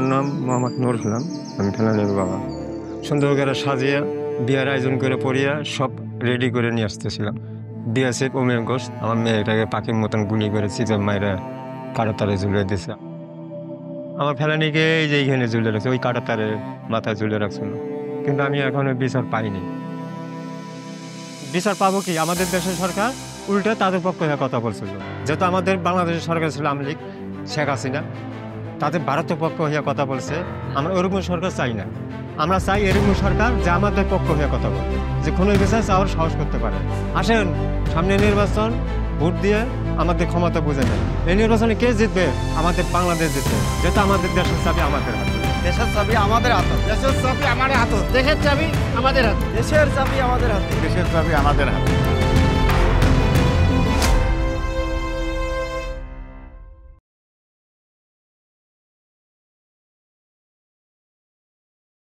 আমার নাম মোহাম্মদ নুর ইসলাম। আমি ফেলানির বাবা। সুন্দর করে সাজিয়ে বিয়ের আয়োজন করে পড়িয়া সব রেডি করে নিয়ে আসতেছিলাম। দিয়েছে অমিয় ঘোষ আমার মেয়েটাকে পাখির মতন গুলি করে চিজের মায়েরা কারো তারে ঝুলিয়ে দিয়েছে। আমার ফেলানিকে এই যে এইখানে ঝুলে রাখছে, ওই কাটা তারে মাথায় ঝুলে রাখছিল, কিন্তু আমি এখনো বিচার পাইনি। বিচার পাবো কি? আমাদের দেশের সরকার উল্টে তাদের পক্ষে হয়ে কথা বলছিল। যেহেতু আমাদের বাংলাদেশের সরকার ছিল আওয়ামী লীগ, শেখ হাসিনা, তাদের ভারতের পক্ষ হয়ে কথা বলছে। আমরা ওরকম সরকার চাই না। আমরা চাই এরকম সরকার যে আমাদের পক্ষ হয়ে কথা বলবে, যে খুনের বিচার চাওয়ার সাহস করতে পারে। আসেন, সামনে নির্বাচন, ভোট দিয়ে আমাদের ক্ষমতা বুঝে নেন। এই নির্বাচনে কে জিতবে? আমাদের বাংলাদেশ জিতবে, যেহেতু আমাদের দেশের চাবি আমাদের হাতে। দেশের চাবি আমাদের হাতে। দেশের চাবি আমার হাতে। দেশের চাবি আমাদের হাতে। দেশের চাবি আমাদের হাতে। দেশের চাবি আমাদের হাতে।